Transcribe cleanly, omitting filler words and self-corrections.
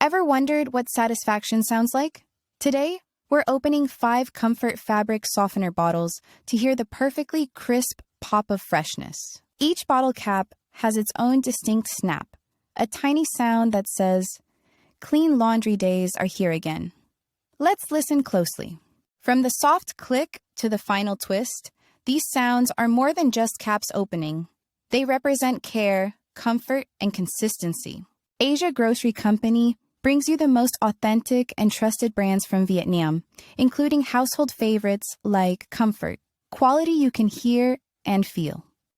Ever wondered what satisfaction sounds like? Today, we're opening 5 Comfort Fabric Softener bottles to hear the perfectly crisp pop of freshness. Each bottle cap has its own distinct snap, a tiny sound that says, "Clean laundry days are here again." Let's listen closely. From the soft click to the final twist, these sounds are more than just caps opening. They represent care, comfort, and consistency. Asia Grocery Company brings you the most authentic and trusted brands from Vietnam, including household favorites like Comfort, quality you can hear and feel.